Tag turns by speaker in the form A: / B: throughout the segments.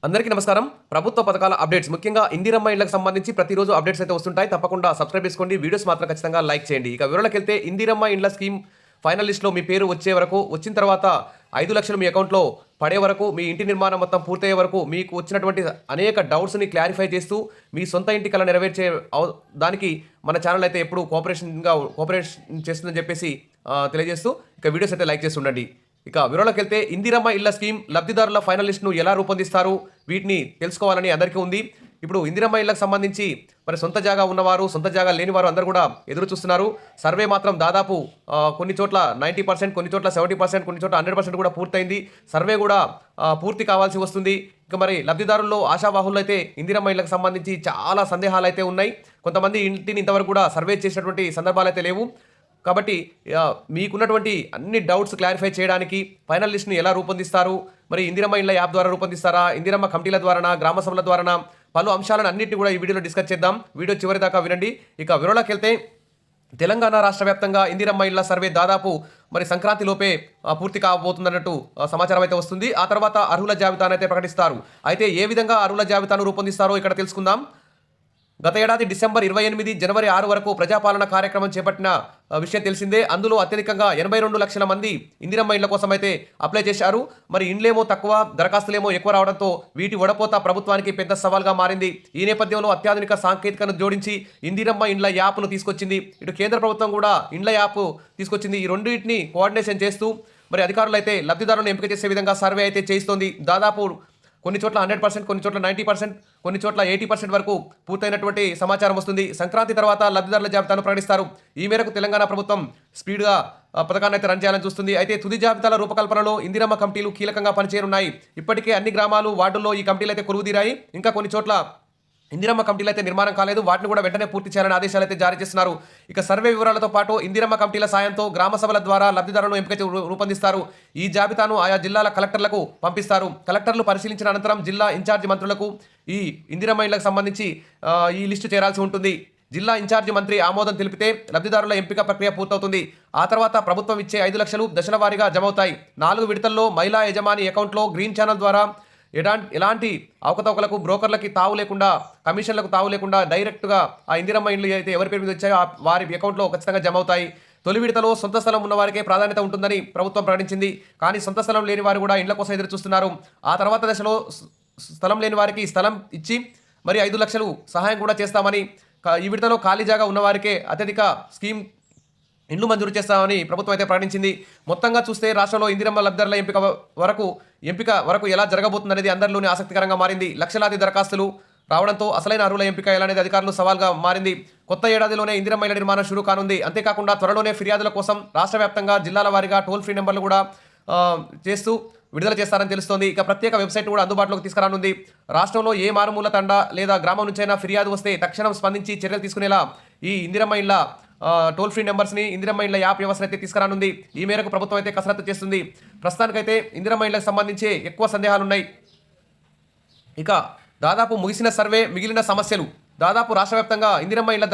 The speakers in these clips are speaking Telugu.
A: అందరికీ నమస్కారం. ప్రభుత్వ పథకాల అప్డేట్స్ ముఖ్యంగా ఇందిరమ్మ ఇళ్లకు సంబంధించి ప్రతిరోజు అప్డేట్స్ అయితే వస్తుంటాయి. తప్పకుండా సబ్స్క్రైబ్ చేసుకోండి. వీడియోస్ మాత్రం ఖచ్చితంగా లైక్ చేయండి. ఇక వివరాలకెళ్తే ఇందిరమ్మ ఇండ్ల స్కీమ్ ఫైనల్ లిస్ట్లో మీ పేరు వచ్చే వరకు, వచ్చిన తర్వాత 5 లక్షలు మీ అకౌంట్లో పడే వరకు, మీ ఇంటి నిర్మాణం మొత్తం పూర్తయ్యే వరకు మీకు వచ్చినటువంటి అనేక డౌట్స్ని క్లారిఫై చేస్తూ మీ సొంత ఇంటి కల నెరవేర్చే దానికి మన ఛానల్ అయితే ఎప్పుడు కోఆపరేషన్ చేస్తుందని చెప్పేసి తెలియజేస్తూ ఇక వీడియోస్ అయితే లైక్ చేసి ఉండండి. ఇక వివరాలకు వెళ్తే ఇందిరమ్మ ఇళ్ల స్కీమ్ లబ్ధిదారుల ఫైనల్ లిస్ట్ను ఎలా రూపొందిస్తారు, వీటిని తెలుసుకోవాలని అందరికీ ఉంది. ఇప్పుడు ఇందిరమ్మ ఇళ్లకు సంబంధించి మరి సొంత జాగా ఉన్నవారు, సొంత జాగా లేని వారు అందరూ కూడా ఎదురు చూస్తున్నారు. సర్వే మాత్రం దాదాపు కొన్ని చోట్ల 90%, కొన్ని చోట్ల 70%, కొన్ని చోట్ల 100% కూడా పూర్తయింది. సర్వే కూడా పూర్తి కావాల్సి వస్తుంది. ఇక మరి లబ్ధిదారుల్లో ఆశావాహుల్లో అయితే ఇందిరమ్మ ఇళ్లకు సంబంధించి చాలా సందేహాలు అయితే ఉన్నాయి. కొంతమంది ఇంటిని ఇంతవరకు కూడా సర్వే చేసినటువంటి సందర్భాలు అయితే లేవు. కాబట్టి మీకున్నటువంటి అన్ని డౌట్స్ క్లారిఫై చేయడానికి ఫైనల్ లిస్ట్ని ఎలా రూపొందిస్తారు, మరి ఇందిరమ్మ ఇళ్ల యాప్ ద్వారా రూపొందిస్తారా, ఇందిరమ్మ కమిటీల ద్వారా, గ్రామ సభల ద్వారా, పలు అంశాలను అన్నింటినీ కూడా ఈ వీడియోలో డిస్కస్ చేద్దాం. వీడియో చివరి దాకా వినండి. ఇక వివరాలకు వెళ్తే తెలంగాణ రాష్ట్ర వ్యాప్తంగా ఇందిరమ్మ ఇళ్ల సర్వే దాదాపు మరి సంక్రాంతి లోపే పూర్తి కాబోతుందన్నట్టు సమాచారం అయితే వస్తుంది. ఆ తర్వాత అర్హుల జాబితాను అయితే ప్రకటిస్తారు. అయితే ఏ విధంగా అర్హుల జాబితాను రూపొందిస్తారో ఇక్కడ తెలుసుకుందాం. గత ఏడాది డిసెంబర్ 28, జనవరి 6 వరకు ప్రజాపాలన కార్యక్రమం చేపట్టిన విషయం తెలిసిందే. అందులో అత్యధికంగా 82 లక్షల మంది ఇందిరమ్మ ఇళ్ల కోసం అయితే అప్లై చేశారు. మరి ఇండ్లేమో తక్కువ, దరఖాస్తులేమో ఎక్కువ రావడంతో వీటి వడపోత ప్రభుత్వానికి పెద్ద సవాల్గా మారింది. ఈ నేపథ్యంలో అత్యాధునిక సాంకేతికను జోడించి ఇందిరమ్మ ఇండ్ల యాప్ను తీసుకొచ్చింది. ఇటు కేంద్ర ప్రభుత్వం కూడా ఇండ్ల యాప్ తీసుకొచ్చింది. ఈ రెండింటిని కోఆర్డినేషన్ చేస్తూ మరి అధికారులు అయితే లబ్ధిదారులను ఎంపిక చేసే విధంగా సర్వే అయితే చేయిస్తోంది. దాదాపు కొన్ని చోట్ల 100%, కొన్ని చోట్ల 90%, కొన్ని చోట్ల 80% వరకు పూర్తయినటువంటి సమాచారం వస్తుంది. సంక్రాంతి తర్వాత లబ్ధిదారుల జాబితాను ప్రకటిస్తారు. ఈ మేరకు తెలంగాణ ప్రభుత్వం స్పీడ్గా పథకాన్ని అయితే రన్ చేయాలని చూస్తుంది. అయితే తుది జాబితాల రూపకల్పనలో ఇందిరమ్మ కమిటీలు కీలకంగా పనిచేయనున్నాయి. ఇప్పటికే అన్ని గ్రామాలు, వార్డుల్లో ఈ కమిటీలు అయితే కొలువుదీరాయి. ఇంకా కొన్ని చోట్ల ఇందిరమ్మ కమిటీలు అయితే నిర్మాణం కాలేదు. వాటిని కూడా వెంటనే పూర్తి చేయాలని ఆదేశాలు అయితే జారీ చేస్తున్నారు. ఇక సర్వే వివరాలతో పాటు ఇందిరమ్మ కమిటీల సాయంతో గ్రామ సభల ద్వారా లబ్ధిదారులను ఎంపిక రూపొందిస్తారు. ఈ జాబితాను ఆయా జిల్లాల కలెక్టర్లకు పంపిస్తారు. కలెక్టర్లు పరిశీలించిన అనంతరం జిల్లా ఇన్ఛార్జి మంత్రులకు ఈ ఇందిరమ్మ ఇళ్లకు సంబంధించి ఈ లిస్టు చేరాల్సి ఉంటుంది. జిల్లా ఇన్ఛార్జి మంత్రి ఆమోదం తెలిపితే లబ్ధిదారుల ఎంపిక ప్రక్రియ పూర్తవుతుంది. ఆ తర్వాత ప్రభుత్వం ఇచ్చే 5 లక్షలు దశల వారీగా జమ అవుతాయి. 4 విడతల్లో మహిళా యజమాని అకౌంట్లో గ్రీన్ ఛానల్ ద్వారా ఎలాంటి అవకతవకలకు, బ్రోకర్లకి తావు లేకుండా, కమిషన్లకు తావు లేకుండా డైరెక్ట్గా ఆ ఇందిరమ్మ ఇండ్లు అయితే ఎవరి పేరు మీద వచ్చాయో వారి అకౌంట్లో ఖచ్చితంగా జమ అవుతాయి. తొలి విడతలో సొంత స్థలం ఉన్న వారికే ప్రాధాన్యత ఉంటుందని ప్రభుత్వం ప్రకటించింది. కానీ సొంత స్థలం లేని వారు కూడా ఇండ్ల కోసం ఎదురు చూస్తున్నారు. ఆ తర్వాత దశలో స్థలం లేని వారికి స్థలం ఇచ్చి మరి 5 లక్షలు సహాయం కూడా చేస్తామని, ఈ విడతలో ఖాళీ జాగా ఉన్నవారికే అత్యధిక స్కీమ్ ఇండ్లు మంజూరు చేస్తామని ప్రభుత్వం అయితే ప్రకటించింది. మొత్తంగా చూస్తే రాష్ట్రంలో ఇందిరమ్మ లబ్ధిదారుల ఎంపిక వరకు ఎలా జరగబోతుందనేది అందరిలోనే ఆసక్తికరంగా మారింది. లక్షలాది దరఖాస్తులు రావడంతో అసలైన అర్హుల ఎంపిక ఎలా అనేది అధికారులు సవాల్గా మారింది. కొత్త ఏడాదిలోనే ఇందిరమ్మ ఇళ్ల నిర్మాణం షురూ కానుంది. అంతేకాకుండా త్వరలోనే ఫిర్యాదుల కోసం రాష్ట్ర వ్యాప్తంగా జిల్లాల వారీగా టోల్ ఫ్రీ నెంబర్లు కూడా విడుదల చేస్తారని తెలుస్తోంది. ఇక ప్రత్యేక వెబ్సైట్ కూడా అందుబాటులోకి తీసుకురానుంది. రాష్ట్రంలో ఏ మారుమూల తండా లేదా గ్రామం నుంచైనా ఫిర్యాదు వస్తే తక్షణం స్పందించి చర్యలు తీసుకునేలా ఈ ఇందిరమ్మ ఇళ్ల టోల్ ఫ్రీ నెంబర్స్ని ఇందిరమ్మ ఇళ్ల యాప్ వ్యవస్థను అయితే తీసుకురానుంది. ఈ మేరకు ప్రభుత్వం అయితే కసరత్తు చేస్తుంది. ప్రస్తుతానికైతే ఇందిరమ్మ ఇళ్లకు సంబంధించి ఎక్కువ సందేహాలున్నాయి. ఇక దాదాపు ముగిసిన సర్వే, మిగిలిన సమస్యలు. దాదాపు రాష్ట్ర వ్యాప్తంగా ఇందిరమ్మ ఇళ్ల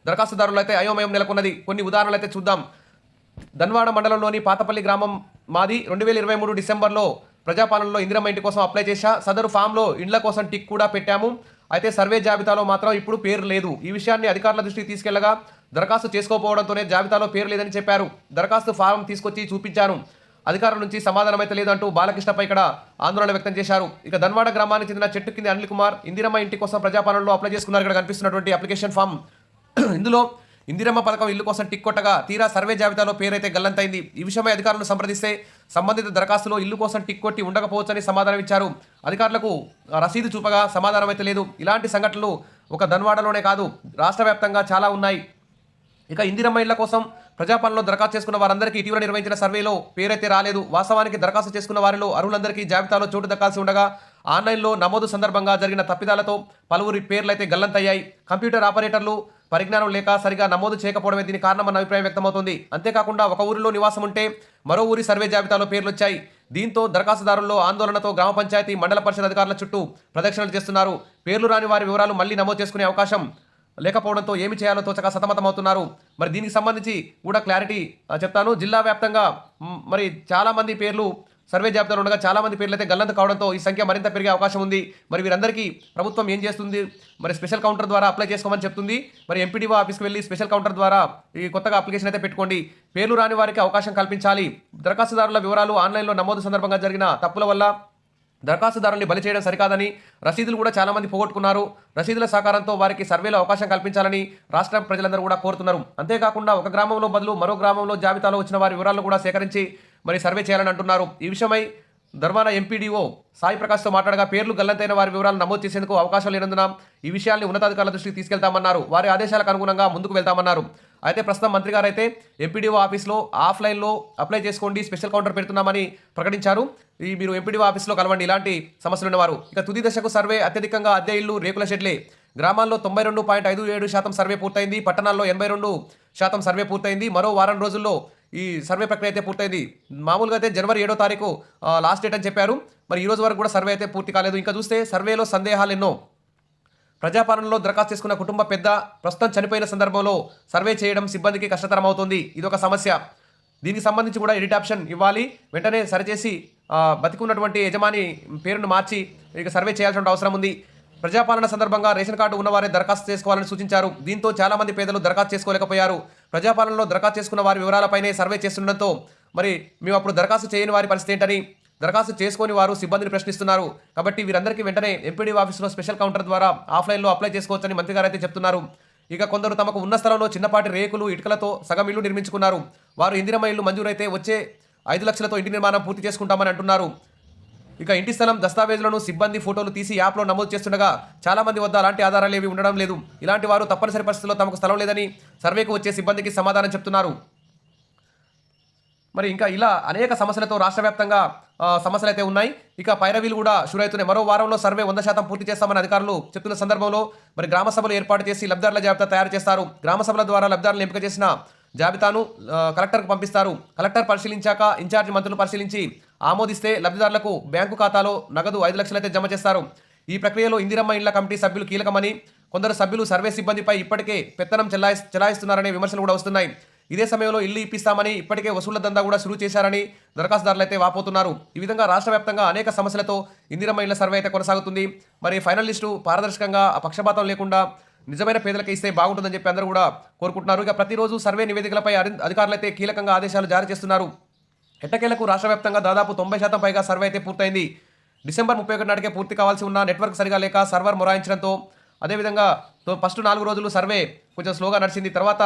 A: దరఖాస్తుదారులు అయితే అయోమయం నెలకొన్నది. కొన్ని ఉదాహరణలు అయితే చూద్దాం. ధన్వాడ మండలంలోని పాతపల్లి గ్రామం మాది. 2023 డిసెంబర్లో ప్రజాపాలనలో ఇందిరమ్మ ఇంటి కోసం అప్లై చేశా. సదరు ఫామ్లో ఇండ్ల కోసం టిక్ కూడా పెట్టాము. అయితే సర్వే జాబితాలో మాత్రం ఇప్పుడు పేరు లేదు. ఈ విషయాన్ని అధికారుల దృష్టికి తీసుకెళ్లగా దరఖాస్తు చేసుకోకపోవడంతోనే జాబితాలో పేరు లేదని చెప్పారు. దరఖాస్తు ఫారం తీసుకొచ్చి చూపించాను. అధికారుల నుంచి సమాధానం అయితే లేదంటూ బాలకృష్ణపై ఇక్కడ ఆందోళన వ్యక్తం చేశారు. ఇక ధన్వాడ గ్రామానికి చెందిన చెట్టు కింది అనిల్ కుమార్ ఇందిరమ్మ ఇంటి కోసం ప్రజాపాలనలో అప్లై చేసుకున్నారు. ఇక్కడ కనిపిస్తున్నటువంటి అప్లికేషన్ ఫామ్. ఇందులో ఇందిరమ్మ పథకం ఇల్లు కోసం టిక్ కొట్టగా తీరా సర్వే జాబితాలో పేరైతే గల్లంతైంది. ఈ విషయమై అధికారులను సంప్రదిస్తే సంబంధిత దరఖాస్తులో ఇల్లు కోసం టిక్ కొట్టి ఉండకపోవచ్చని సమాధానం ఇచ్చారు. అధికారులకు రసీదు చూపగా సమాధానం అయితే లేదు. ఇలాంటి సంఘటనలు ఒక ధన్వాడలోనే కాదు, రాష్ట్ర వ్యాప్తంగా చాలా ఉన్నాయి. ఇక ఇందిరమ్మ ఇళ్ల కోసం ప్రజాపాలనలో దరఖాస్తు చేసుకున్న వారందరికీ ఇటీవల నిర్వహించిన సర్వేలో పేరైతే రాలేదు. వాస్తవానికి దరఖాస్తు చేసుకున్న వారిలో అర్హులందరికీ జాబితాలో చోటు దక్కాల్సి ఉండగా ఆన్లైన్లో నమోదు సందర్భంగా జరిగిన తప్పిదాలతో పలువురి పేర్లు అయితే గల్లంతయ్యాయి. కంప్యూటర్ ఆపరేటర్లు పరిజ్ఞానం లేక సరిగా నమోదు చేయకపోవడమే దీని కారణమన్న అభిప్రాయం వ్యక్తమవుతోంది. అంతేకాకుండా ఒక ఊరిలో నివాసం ఉంటే మరో ఊరి సర్వే జాబితాలో పేర్లు వచ్చాయి. దీంతో దరఖాస్తుదారుల్లో ఆందోళనతో గ్రామ పంచాయతీ, మండల పరిషత్ అధికారుల చుట్టూ ప్రదక్షిణలు చేస్తున్నారు. పేర్లు రాని వారి వివరాలు మళ్లీ నమోదు చేసుకునే అవకాశం లేకపోవడంతో ఏమి చేయాలో తోచక సతమతమవుతున్నారు. మరి దీనికి సంబంధించి కూడా క్లారిటీ చెప్తాను. జిల్లా వ్యాప్తంగా మరి చాలామంది పేర్లు సర్వే జాబితాలో ఉండగా చాలా మంది పేర్లు అయితే గల్లంతు కావడంతో ఈ సంఖ్య మరింత పెరిగే అవకాశం ఉంది. మరి వీరందరికీ ప్రభుత్వం ఏం చేస్తుంది? మరి స్పెషల్ కౌంటర్ ద్వారా అప్లై చేసుకోమని చెప్తుంది. మరి ఎంపీడీఓ ఆఫీస్కి వెళ్ళి స్పెషల్ కౌంటర్ ద్వారా ఈ కొత్తగా అప్లికేషన్ అయితే పెట్టుకోండి. పేర్లు రాని వారికి అవకాశం కల్పించాలి. దరఖాస్తుదారుల వివరాలు ఆన్లైన్లో నమోదు సందర్భంగా జరిగిన తప్పుల వల్ల దరఖాస్తుదారుల్ని బలి చేయడం సరికాదని, రసీదులు కూడా చాలా మంది పోగొట్టుకున్నారు. రసీదుల సహకారంతో వారికి సర్వేలో అవకాశం కల్పించాలని రాష్ట్ర ప్రజలందరూ కూడా కోరుతున్నారు. అంతేకాకుండా ఒక గ్రామంలో బదులు మరో గ్రామంలో జాబితాలో వచ్చిన వారి వివరాలను కూడా సేకరించి మరి సర్వే చేయాలని అంటున్నారు. ఈ విషయమై ధర్మాన ఎంపీడీఓ సాయి ప్రకాష్తో మాట్లాడగా పేర్లు గల్లంతైన వారి వివరాలు నమోదు చేసేందుకు అవకాశం లేనందున ఈ విషయాన్ని ఉన్నతాధికారుల దృష్టికి తీసుకెళ్తామన్నారు. వారి ఆదేశాలకు అనుగుణంగా ముందుకు వెళ్తామన్నారు. అయితే ప్రస్తుతం మంత్రి గారు అయితే ఎంపీడీఓ ఆఫీస్లో ఆఫ్లైన్లో అప్లై చేసుకోండి, స్పెషల్ కౌంటర్ పెడుతున్నామని ప్రకటించారు. మీరు ఎంపీడీఓ ఆఫీస్లో కలవండి ఇలాంటి సమస్యలు ఉన్నవారు. ఇక తుది దశకు సర్వే అత్యధికంగా అద్దె ఇళ్లు, రేకుల షెడ్లే. గ్రామాల్లో 92.57% సర్వే పూర్తయింది. పట్టణాల్లో 82% సర్వే పూర్తయింది. మరో వారం రోజుల్లో ఈ సర్వే ప్రక్రియ అయితే పూర్తయింది. మామూలుగా అయితే జనవరి 7వ తారీఖు లాస్ట్ డేట్ అని చెప్పారు. మరి ఈ రోజు వరకు కూడా సర్వే అయితే పూర్తి కాలేదు. ఇంకా చూస్తే సర్వేలో సందేహాలు ఎన్నో. ప్రజాపాలనలో దరఖాస్తు చేసుకున్న కుటుంబ పెద్ద ప్రస్తుతం చనిపోయిన సందర్భంలో సర్వే చేయడం సిబ్బందికి కష్టతరం అవుతుంది. ఇదొక సమస్య. దీనికి సంబంధించి కూడా ఎడిట్ ఆప్షన్ ఇవ్వాలి. వెంటనే సరిచేసి బతికున్నటువంటి యజమాని పేరును మార్చి ఇక సర్వే చేయాల్సిన అవసరం ఉంది. ప్రజాపాలన సందర్భంగా రేషన్ కార్డు ఉన్నవారే దరఖాస్తు చేసుకోవాలని సూచించారు. దీంతో చాలామంది పేదలు దరఖాస్తు చేసుకోలేకపోయారు. ప్రజాపాలనలో దరఖాస్తు చేసుకున్న వారి వివరాలపైనే సర్వే చేస్తుండటంతో మరి మేము అప్పుడు దరఖాస్తు చేయని వారి పరిస్థితి ఏంటని దరఖాస్తు చేసుకొని వారు సిబ్బందిని ప్రశ్నిస్తున్నారు. కాబట్టి వీరందరికీ వెంటనే ఎంపీడీఓ ఆఫీసులో స్పెషల్ కౌంటర్ ద్వారా ఆఫ్లైన్లో అప్లై చేసుకోవచ్చని మంత్రి గారు అయితే చెప్తున్నారు. ఇక కొందరు తమకు ఉన్న స్థలంలో చిన్నపాటి రేకులు, ఇటుకలతో సగం ఇల్లు నిర్మించుకున్నారు. వారు ఇందిరమ్మ ఇల్లు మంజూరైతే వచ్చే 5 లక్షలతో ఇంటి నిర్మాణం పూర్తి చేసుకుంటామని అంటున్నారు. ఇక ఇంటి స్థలం దస్తావేజులను సిబ్బంది ఫోటోలు తీసి యాప్లో నమోదు చేస్తుండగా చాలా మంది వద్ద అలాంటి ఆధారాలు ఏవి ఉండడం లేదు. ఇలాంటి వారు తప్పనిసరి పరిస్థితుల్లో తమకు స్థలం లేదని సర్వేకు వచ్చే సిబ్బందికి సమాధానం చెప్తున్నారు. మరి ఇంకా ఇలా అనేక సమస్యలతో రాష్ట్ర వ్యాప్తంగా సమస్యలు అయితే ఉన్నాయి. ఇక పైరవీలు కూడా షురవుతున్నాయి. మరో వారంలో సర్వే 100% పూర్తి చేస్తామని అధికారులు చెప్తున్న సందర్భంలో మరి గ్రామ సభలు ఏర్పాటు చేసి లబ్ధిదారుల జాబితా తయారు చేస్తారు. గ్రామ సభల ద్వారా లబ్ధిదారులను ఎంపిక చేసిన జాబితాను కలెక్టర్కు పంపిస్తారు. కలెక్టర్ పరిశీలించాక ఇన్ఛార్జి మంత్రులు పరిశీలించి ఆమోదిస్తే లబ్ధిదారులకు బ్యాంకు ఖాతాలో నగదు 5 లక్షలు అయితే జమ చేస్తారు. ఈ ప్రక్రియలో ఇందిరమ్మ ఇండ్ల కమిటీ సభ్యులు కీలకమని, కొందరు సభ్యులు సర్వే సిబ్బందిపై ఇప్పటికే పెత్తనం చెలాయిస్తున్నారనే విమర్శలు కూడా వస్తున్నాయి. ఇదే సమయంలో ఇల్లు ఇప్పిస్తామని ఇప్పటికే వసూళ్ల దందా కూడా షురూ చేశారని దరఖాస్తుదారులు అయితే వాపోతున్నారు. ఈ విధంగా రాష్ట్ర వ్యాప్తంగా అనేక సమస్యలతో ఇందిరమ్మ ఇళ్ల సర్వే అయితే కొనసాగుతుంది. మరి ఫైనల్ లిస్టు పారదర్శకంగా పక్షపాతం లేకుండా నిజమైన పేదలకు ఇస్తే బాగుంటుందని చెప్పి అందరూ కూడా కోరుకుంటున్నారు. ఇక ప్రతిరోజు సర్వే నివేదికలపై అధికారులు అయితే కీలకంగా ఆదేశాలు జారీ చేస్తున్నారు. ఎట్టకేలకు రాష్ట్ర వ్యాప్తంగా దాదాపు 90% పైగా సర్వే అయితే పూర్తయింది. డిసెంబర్ 31 నాటికే పూర్తి కావాల్సి ఉన్న నెట్వర్క్ సరిగా లేక సర్వర్ మొరాయించడంతో, అదేవిధంగా ఫస్ట్ 4 రోజులు సర్వే కొంచెం స్లోగా నడిచింది. తర్వాత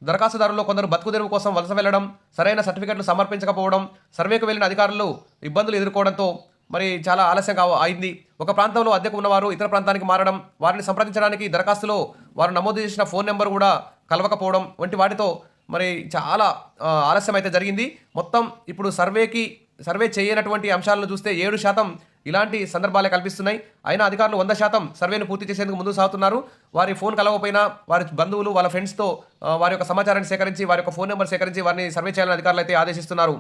A: దరఖాస్తుదారుల్లో కొందరు బతుకుదెరువు కోసం వలస వెళ్లడం, సరైన సర్టిఫికెట్లు సమర్పించకపోవడం, సర్వేకు వెళ్లిన అధికారులు ఇబ్బందులు ఎదుర్కోవడంతో మరి చాలా ఆలస్యం అయింది. ఒక ప్రాంతంలో అద్దెకు ఉన్నవారు ఇతర ప్రాంతానికి మారడం, వారిని సంప్రదించడానికి దరఖాస్తులో వారు నమోదు చేసిన ఫోన్ నెంబర్ కూడా కలవకపోవడం వంటి వాటితో మరి చాలా ఆలస్యం అయితే జరిగింది. మొత్తం ఇప్పుడు సర్వే చేయనటువంటి అంశాలను చూస్తే 7% ఇలాంటి సందర్భాలే కల్పిస్తున్నాయి. అయినా అధికారులు 100% సర్వేను పూర్తి చేసేందుకు ముందుకు సాగుతున్నారు. వారి ఫోన్ కలవకపోయినా వారి బంధువులు వాళ్ళ ఫ్రెండ్స్తో వారి యొక్క సమాచారాన్ని సేకరించి, వారి యొక్క ఫోన్ నెంబర్ సేకరించి వారిని సర్వే చేయాలని అధికారులు అయితే ఆదేశిస్తున్నారు.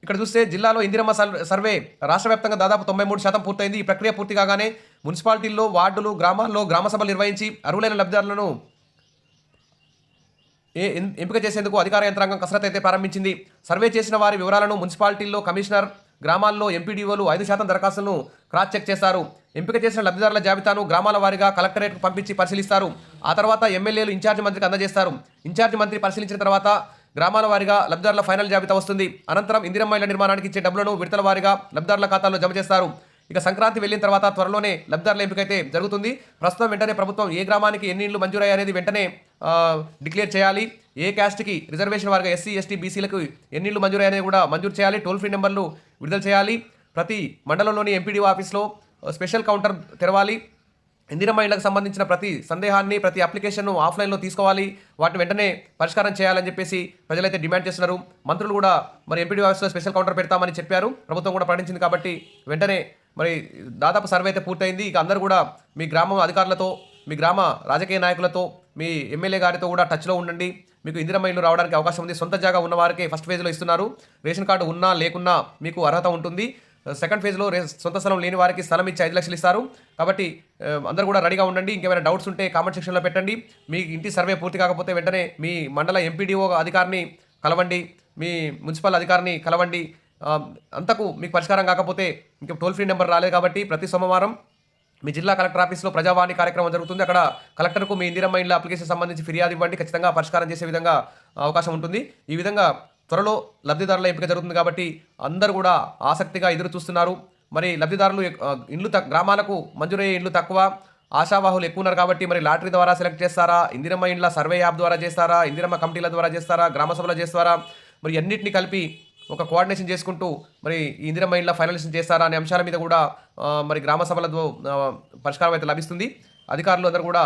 A: ఇక్కడ చూస్తే జిల్లాలో ఇందిరమ్మ సర్వే రాష్ట్ర వ్యాప్తంగా దాదాపు 93% పూర్తయింది. ఈ ప్రక్రియ పూర్తి కాగానే మున్సిపాలిటీల్లో, వార్డులు, గ్రామాల్లో గ్రామ సభలు నిర్వహించి అర్హులైన లబ్ధిదారులను ఎంపిక చేసేందుకు అధికార యంత్రాంగం కసరత్తు అయితే ప్రారంభించింది. సర్వే చేసిన వారి వివరాలను మున్సిపాలిటీల్లో కమిషనర్, గ్రామాల్లో ఎంపీడీఓలు 5% దరఖాస్తులను క్రాస్ చెక్ చేస్తారు. ఎంపిక చేసిన లబ్ధిదారుల జాబితాను గ్రామాల వారీగా కలెక్టరేట్కు పంపించి పరిశీలిస్తారు. ఆ తర్వాత ఎమ్మెల్యేలు ఇన్ఛార్జి మంత్రికి అందజేస్తారు. ఇన్ఛార్జి మంత్రి పరిశీలించిన తర్వాత గ్రామాల వారీగా లబ్ధిదారుల ఫైనల్ జాబితా వస్తుంది. అనంతరం ఇందిరమ్మ ఇళ్ల నిర్మాణానికి ఇచ్చే డబ్బులను విడతల వారీగా లబ్ధిదారుల ఖాతాల్లో జమ చేస్తారు. ఇక సంక్రాంతి వెళ్ళిన తర్వాత త్వరలోనే లబ్ధిదారుల ఎంపిక అయితే జరుగుతుంది. ప్రస్తుతం వెంటనే ప్రభుత్వం ఏ గ్రామానికి ఎన్ని ఇళ్లు మంజూరయ్యాయి అనేది వెంటనే డిక్లేర్ చేయాలి. ఏ క్యాస్ట్కి రిజర్వేషన్ వారిగా ఎస్సీ, ఎస్టీ, బీసీలకు ఎన్ని ఇళ్లు మంజూరయ్యాయి కూడా మంజూరు చేయాలి. టోల్ ఫ్రీ నెంబర్లు విడుదల చేయాలి. ప్రతి మండలంలోని ఎంపీడీఓ ఆఫీస్లో స్పెషల్ కౌంటర్ తెరవాలి. ఇందిరమ్మ ఇళ్లకు సంబంధించిన ప్రతి సందేహాన్ని, ప్రతి అప్లికేషన్ను ఆఫ్లైన్లో తీసుకోవాలి. వాటిని వెంటనే పరిష్కారం చేయాలని చెప్పేసి ప్రజలైతే డిమాండ్ చేస్తున్నారు. మంత్రులు కూడా మరి ఎంపీడీఓ ఆఫీస్లో స్పెషల్ కౌంటర్ పెడతామని చెప్పారు. ప్రభుత్వం కూడా ప్రకటించింది కాబట్టి వెంటనే మరి దాదాపు సర్వే అయితే పూర్తయింది. ఇక అందరూ కూడా మీ గ్రామం అధికారులతో, మీ గ్రామ రాజకీయ నాయకులతో, మీ ఎమ్మెల్యే గారితో కూడా టచ్లో ఉండండి. మీకు ఇందిరమ్మ ఇల్లు రావడానికి అవకాశం ఉంది. సొంత జాగా ఉన్న వారికే ఫస్ట్ ఫేజ్లో ఇస్తున్నారు. రేషన్ కార్డు ఉన్నా లేకున్నా మీకు అర్హత ఉంటుంది. సెకండ్ ఫేజ్లో సొంత స్థలం లేని వారికి స్థలం ఇచ్చి 5 లక్షలు ఇస్తారు. కాబట్టి అందరూ కూడా రెడీగా ఉండండి. ఇంకేమైనా డౌట్స్ ఉంటే కామెంట్ సెక్షన్లో పెట్టండి. మీ ఇంటి సర్వే పూర్తి కాకపోతే వెంటనే మీ మండల ఎంపీడీఓ అధికారిని కలవండి, మీ మున్సిపల్ అధికారిని కలవండి. అంతకు మీకు పరిష్కారం కాకపోతే ఇంకా టోల్ ఫ్రీ నెంబర్ రాలేదు కాబట్టి ప్రతి సోమవారం మీ జిల్లా కలెక్టర్ ఆఫీస్లో ప్రజావాణి కార్యక్రమం జరుగుతుంది. అక్కడ కలెక్టర్కు మీ ఇందిరమ్మ ఇండ్ల అప్లికేషన్ సంబంధించి ఫిర్యాదు ఇవ్వండి. ఖచ్చితంగా పరిష్కారం చేసే విధంగా అవకాశం ఉంటుంది. ఈ విధంగా త్వరలో లబ్ధిదారుల ఎంపిక జరుగుతుంది కాబట్టి అందరూ కూడా ఆసక్తిగా ఎదురు చూస్తున్నారు. మరి లబ్ధిదారులు గ్రామాలకు మంజూరయ్యే ఇండ్లు తక్కువ, ఆశావాహులు ఎక్కువ ఉన్నారు కాబట్టి మరి లాటరీ ద్వారా సెలెక్ట్ చేస్తారా, ఇందిరమ్మ ఇండ్ల సర్వే యాప్ ద్వారా చేస్తారా, ఇందిరమ్మ కమిటీల ద్వారా చేస్తారా, గ్రామ సభలో చేస్తారా, మరి అన్నింటినీ కలిపి ఒక కోఆర్డినేషన్ చేసుకుంటూ మరి ఈ ఇందిరమ్మ ఇండ్ల ఫైనలిస్ట్ చేస్తారా అనే అంశాల మీద కూడా మరి గ్రామ సభలతో పరిష్కారం అయితే లభిస్తుంది. అధికారులు అందరూ కూడా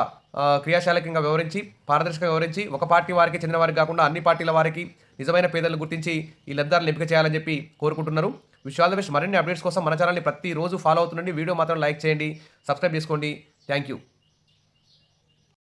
A: క్రియాశీలకంగా వివరించి, పారదర్శకంగా వివరించి, ఒక పార్టీ వారికి చెందిన వారికి కాకుండా అన్ని పార్టీల వారికి నిజమైన పేదలను గుర్తించి ఈ లబ్ధిదారులను ఎంపిక చేయాలని చెప్పి కోరుకుంటున్నారు. Wish all the best. మరిన్ని అప్డేట్స్ కోసం మన ఛానల్ని ప్రతిరోజు ఫాలో అవుతుండండి. వీడియో మాత్రం లైక్ చేయండి, సబ్స్క్రైబ్ చేసుకోండి. Thank you.